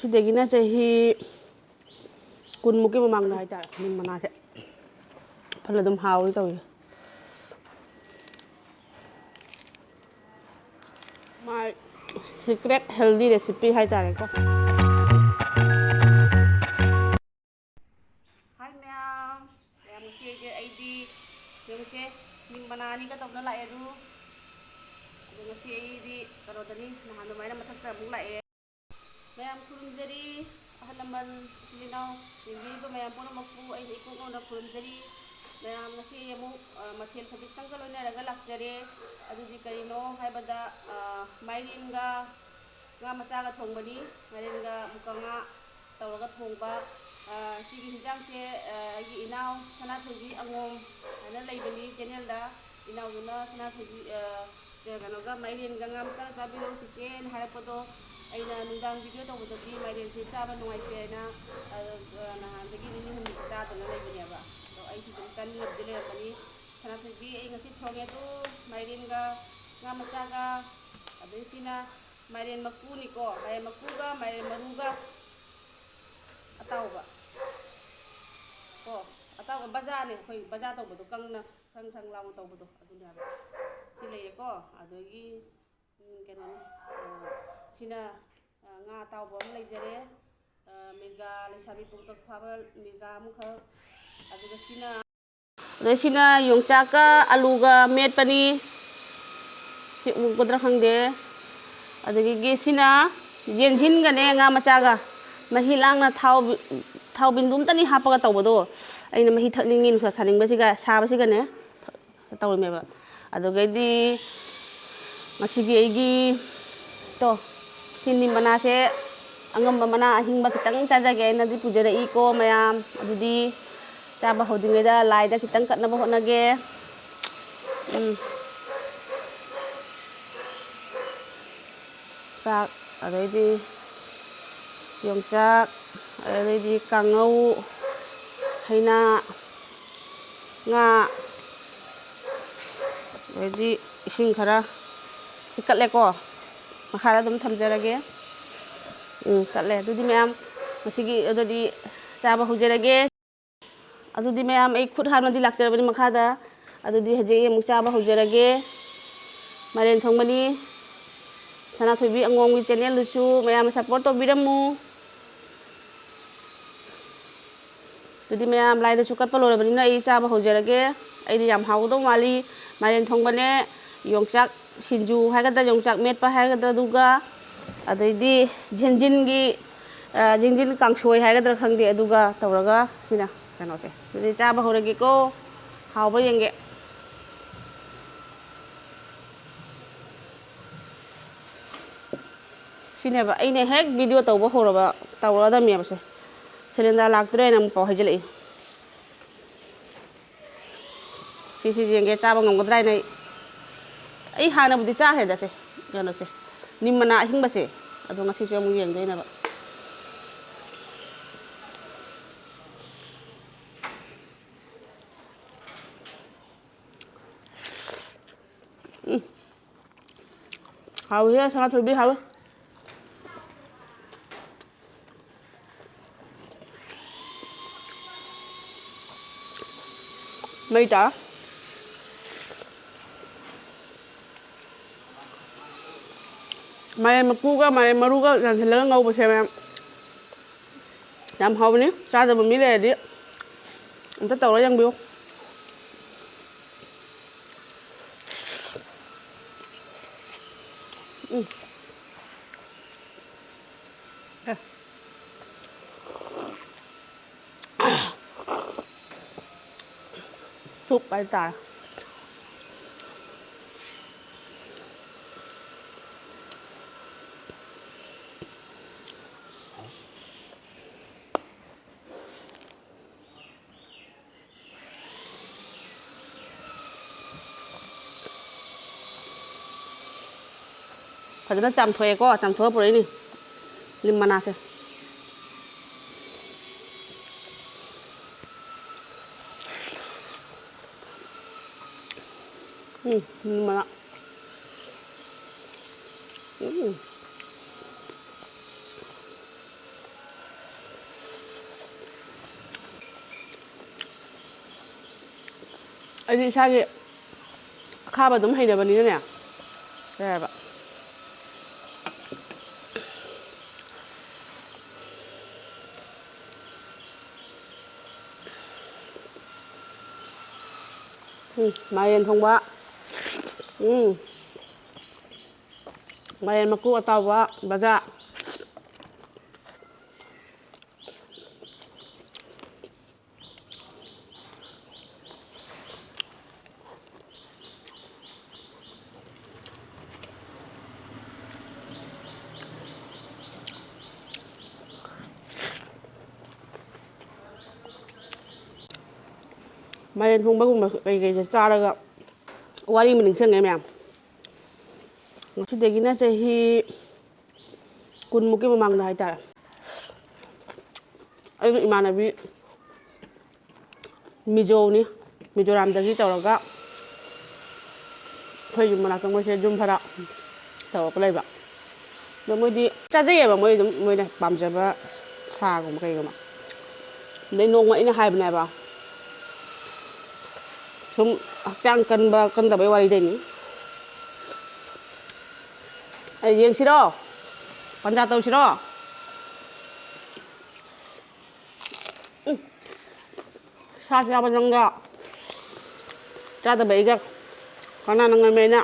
सिदगिना चाही कुनमुकी ममांगदा हाइतार निम मनासे फल अदुम हावी तौई माय सीक्रेट हेल्दी रेसिपी हाइतारेको हाय मैम मैम से जे आईडी से निम मनानी का तौना लाए दु से आईडी करोदनी नहान दुमाइना मथक्ता अमुक लाए मैम खुरुमजरी अहल लमन सिलिनाव निंबीबा मैम पुनमकु आईने इकुंगोना खुरुमजरी मैम नसी अमुक मथेल खजितंग का लोइनारगा लाक्जरे अदुदि करिनो हाइबदा माइरिनगा nga machaga thongbani marenga mukanga tawraga thongba sigi hinjangse agi inaw sana thobi angom ana leibani channel da inaw guna sana thobi kanoga mairenga nga machaga chabilo chichen harapodo aina nundang video tawbadagi mairen se chaba nuaite aina nahandagi nini hum chadana leibani aba to ai si chani labdile bani sana thobi ai ngasi thonge to mairenga nga machaga adai sina Mairen maku ni ko, mairen makuga, mairen maruga, atau ba, ko, atau ba baza ni, koi baza tau betul, kang lawan tau betul, adunya ba, sila ko, adugi, kenapa, sina nga atau ba mulai jere, mega lesabi pungkak pabal, mega muka, aduga sina yung caka, aluga, met pani, kudra kang de. अदगी Cina जेनजिनगने nga machaga mahi langna thau bindum tani hapaga tawbado aina mahi thakningin sa saningbasiga sabasigane tawmeba adogadi masigi aigi to sinni manase angamba mana ahingba kitang chajage aina di pujara iko mayam adudi chaba hodingeda laida kitang katnaba honage sak adai yongchak adai kangau haina nga adai ising khara sikatle ko makhara dum thamjarage katle adudi ma'am masigi adudi chaba hujarage adudi ma'am ai khut hanadi lakjarabani makhada adudi haje mu chaba hujarage maren thongmani sana thobi angomgi channel lusu mayam support to biramu tudi mayam laida chukat palo rabani na ai chaba hojarage ai di yam haudo mali maren thongbane yongchak sinju haigada yongchak metpa haigada duga adai di jinjin kangsoi haigada khangde aduga tawraga sina kanose tudi chaba horage ko hauba yenge Sineba aine hek video tawba horaba tawrada miyabse cylinder laktre nam ko hajeli sisi jenge chaba ngamgadrai nai ai hana budi cha heda se jano se nimmana hingba se adu ngasi se mu yeng deina ba hawi ya sangat lebih hawi mấy trả mày mà cu cái mày mà ru cái làm thì lớn ngâu bữa xem em làm hậu ní cha rồi mình lấy đi anh ta tàu nó đang biểu súp bài giải phải nó chăm thuê có chăm thuê bữa đấy đi nhưng mà nào xem nhưng mà ꯑꯩꯗꯤ ꯏꯁꯥꯒꯤ ꯑꯈꯥꯕ ꯑꯗꯨꯝ ꯍꯩꯅꯕꯅꯤꯅꯅꯦ ꯀꯩ ꯍꯥꯏꯕ ꯃꯥꯏꯔꯦꯟ ꯊꯣꯡꯕ ꯃꯥꯏꯔꯦꯟ ꯃꯀꯨ ꯑꯇꯥꯎꯕ ꯚꯖꯥ ꯃꯥꯏꯔꯦꯟ ꯊꯣꯡꯕꯒꯨꯝꯕ ꯀꯩꯀꯩꯁꯦ ꯆꯥꯔꯒ ꯋꯥꯔꯤ ꯑꯃ ꯅꯤꯡꯁꯤꯡꯉꯦ ꯃꯌꯥꯝ ꯉꯁꯤꯗꯒꯤꯅ ꯆꯍꯤ 10ꯃꯨꯛꯀꯤ ꯃꯃꯥꯡꯗ ꯍꯥꯏꯇꯥꯔꯦ ꯑꯩꯒ ꯏꯃꯥꯟꯅꯕꯤ ꯃꯤꯖꯣꯔꯥꯝꯗꯒꯤ ꯇꯧꯔꯒ ꯑꯩꯈꯣꯏ ꯌꯨꯝ ꯃꯅꯥꯛꯇ ꯃꯣꯏꯁꯦ ꯌꯨꯝ ꯈꯔ ꯇꯧꯔꯒ ꯂꯩꯕ ꯑꯗꯣ ꯃꯣꯏꯗꯤ ꯆꯥꯖꯩꯑꯕ ꯃꯣꯏ ꯑꯗꯨꯝ ꯃꯣꯏꯅ ꯄꯥꯝꯖꯕ ꯁꯥꯒꯨꯝꯕ ꯀꯩꯒꯨꯝꯕ ꯑꯗꯩ ꯅꯣꯡꯃ ꯑꯩꯅ ꯍꯥꯏꯕꯅꯦꯕ ꯁꯨꯝ ꯍꯛꯆꯥꯡ ꯀꯟꯕ ꯀꯟꯗꯕꯩ ꯋꯥꯔꯤꯗꯩꯅꯤ ꯌꯦꯡꯁꯤꯔꯣ ꯄꯟꯖꯥ ꯇꯧꯁꯤꯔꯣ ꯁꯥ ꯆꯥꯕ ꯅꯪꯒ ꯆꯥꯗꯕ ꯑꯩꯒ ꯀꯅꯥꯅ ꯉꯝꯃꯦ ꯑꯩꯅ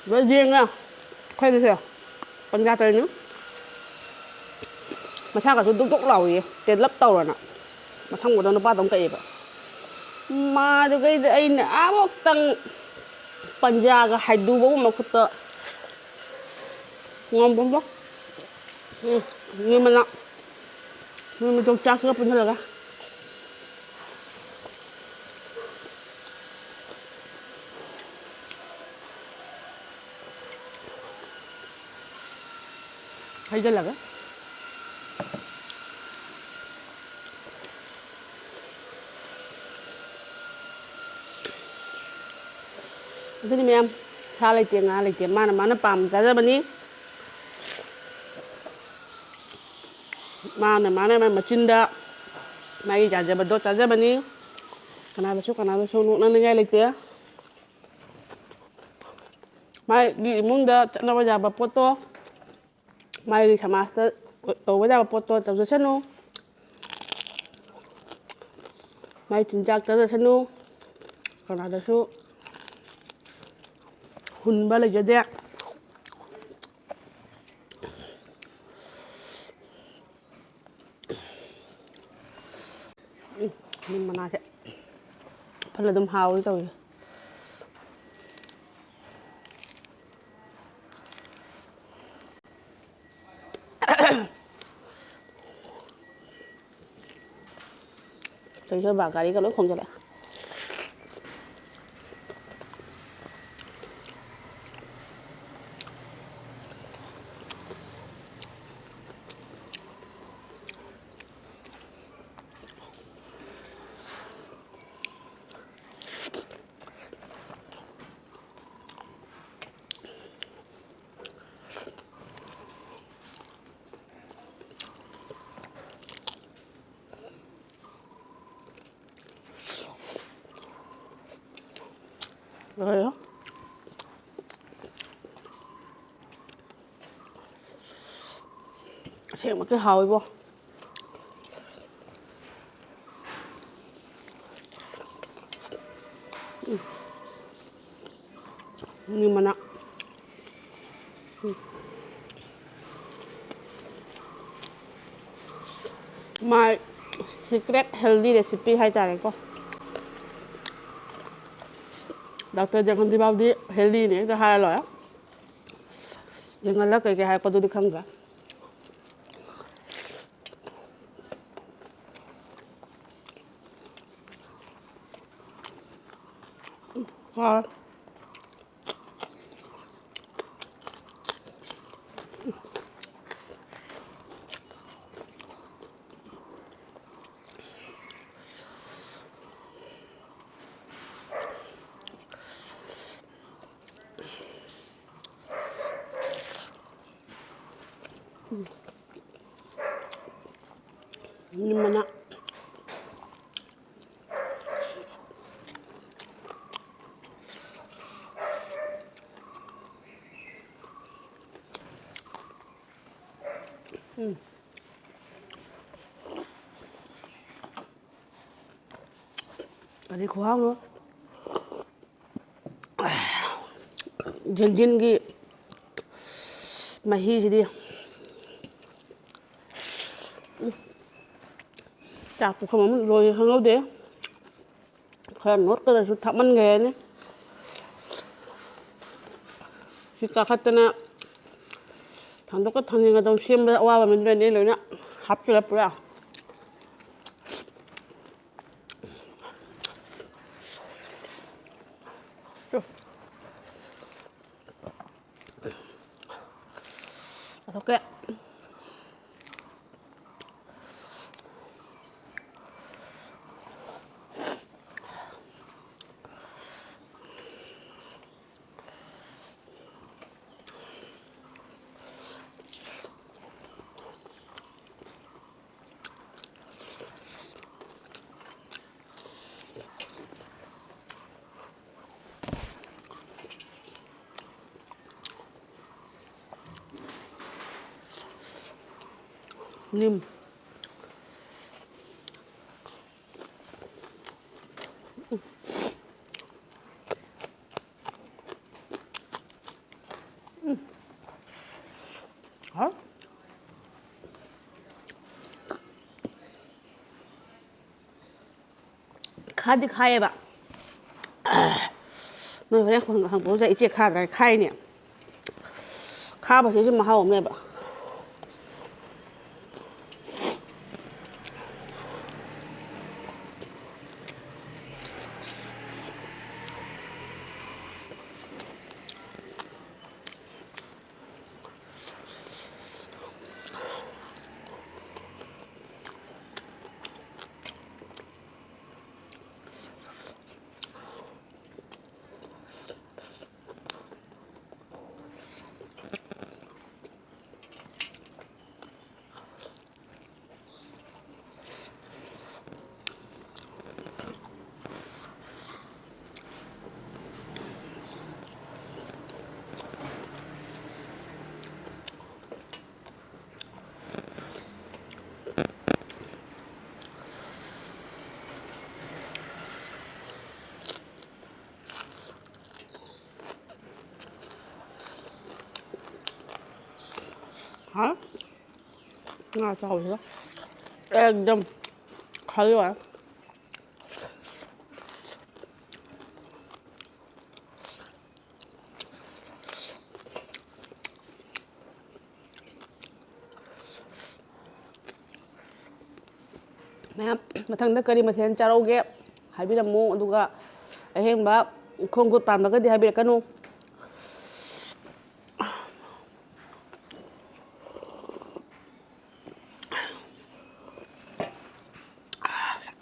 ꯂꯣꯏ ꯌꯦꯡꯉ ꯑꯩꯈꯣꯏꯗꯁꯦ ꯄꯟꯖꯥ ꯇꯧꯔꯤꯅꯨ ꯃꯁꯥꯒꯁꯨ ꯗꯨꯛ ꯗꯨꯛ ꯂꯥꯎꯏꯌꯦ ꯇꯦꯜꯂꯞ ꯇꯧꯔꯅ ꯃꯁꯝꯒꯗꯣ ꯅꯨꯄꯥꯗꯧꯅ ꯀꯛꯑꯦꯕ ꯃꯥꯗꯨꯒꯩꯗꯤ ꯑꯩꯅ ꯑꯃꯨꯛꯇꯪ ꯄꯟꯖꯥꯒ ꯍꯥꯏꯗꯨꯕꯕꯨ ꯃꯈꯨꯠꯇ ꯉꯝꯕꯣꯕ ꯃꯅꯥ ꯃꯇꯣꯡ ꯆꯥꯛꯁꯤꯒ ꯄꯨꯟꯁꯤꯜꯂꯒ ꯍꯩꯖꯤꯜꯂꯒ ꯑꯗꯨꯅꯤ ꯃꯌꯥꯝ ꯁꯥ ꯂꯩꯇꯦ ꯉꯥ ꯂꯩꯇꯦ ꯃꯥꯅ ꯃꯥꯅ ꯄꯥꯝꯅ ꯆꯥꯖꯕꯅꯤ ꯃꯥꯅ ꯃꯥꯏ ꯃꯆꯤꯟꯗ ꯃꯥꯒꯤ ꯌꯥꯖꯕꯗꯣ ꯆꯥꯖꯕꯅꯤ ꯀꯅꯥꯗꯁꯨ ꯅꯣꯛꯅꯅꯤꯡꯉꯥꯏ ꯂꯩꯇꯦ ꯃꯥꯒꯤ ꯏꯃꯨꯡꯗ ꯆꯠꯅꯕ ꯌꯥꯕ ꯄꯣꯠꯇꯣ ꯃꯥꯒꯤ ꯁꯃꯥꯖꯇ ꯇꯧꯕ ꯌꯥꯕ ꯄꯣꯠꯇꯣ ꯇꯧꯖꯁꯅꯨ ꯃꯥꯒꯤ ꯆꯤꯟꯖꯥꯛ ꯆꯥꯖꯁꯅꯨ ꯀꯅꯥꯗꯁꯨ ꯍꯨꯟꯕ ꯂꯩꯖꯗꯦ ꯅꯤꯝ ꯃꯅꯥꯁꯦ ꯐꯜ ꯑꯗꯨꯝ ꯍꯥꯎꯋꯤ ꯇꯧꯏ ꯇꯧꯏꯁꯦ ꯒꯥꯔꯤꯒ ꯂꯣꯏ ꯈꯣꯝꯖꯤꯜꯂꯛꯑꯦ 그래요? xem một cái hồi vô nhưng mà nó my secret healthy recipe 하이타래고 Dr. Jangan Dibaudi healthy này cái hai loại á nhưng là cái hai có tôi đi không cả ngon nhưng mà nó ꯑꯗꯩ ꯈꯨꯍꯥꯎꯅꯣ ꯖꯦꯟꯖꯤꯟꯒꯤ ꯃꯍꯤꯁꯤꯗꯤ ꯆꯥꯛ ꯄꯨꯈꯝ ꯑꯃ ꯂꯣꯏ ꯈꯪꯍꯧꯗꯦ खरा नोटकदसु थामन गए ने सि काखतना थांदोक थांनिंग दम सेम अवाबा मिनने लोइना हापचला पुरा ओके nim हाँ खादी खाए बा मैं होरे हम बहुत इचे खा रहा खाए ने खा बस इसे महाव में बा हाँ ना sao rồi एकदम खाली है मैं मथंग करी मथेन चारोगे हाइबिरमो अदुगा अहेंबा खोंगुत पामगदि हाइबिरकनु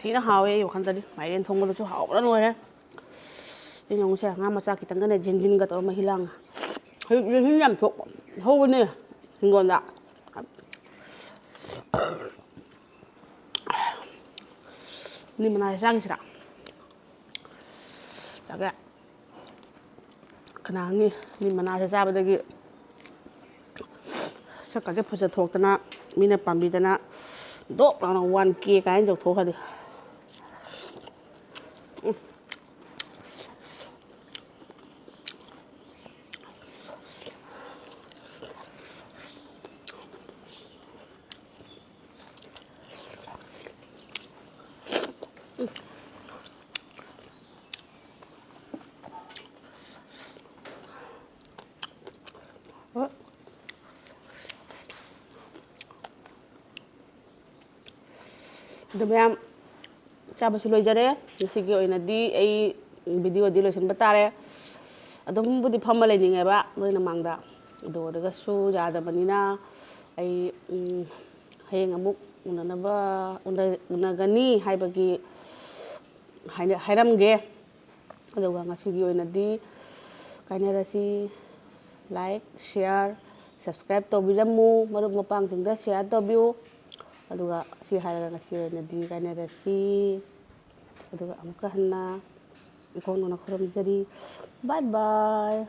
थीना हावे वखंदि माइरेन थोंगदसु Howrah नोरे इनोंसे nga macha kitangane jinjin ga tor mahilang hin yam thok howne hingonda ni mana sang sira daga kana ni mana sa sabadagi sakase phuja thoktana mina pambidana do na 1k kain jok thokhadi Demiam coba sulo jare ngasigi oinadi ai video di lotion batare adum budi phamma leninga ba loina mangda do daga su jada banina ai hayeng amuk unanaba unagani haibagi hairamge aduga ngasigi oinadi kainarasi like share subscribe to biramu marup mapang singda share to view aduga si haraga ngasi oinadi kainarasi aduga amka hanna ikon nona khorom jari bye bye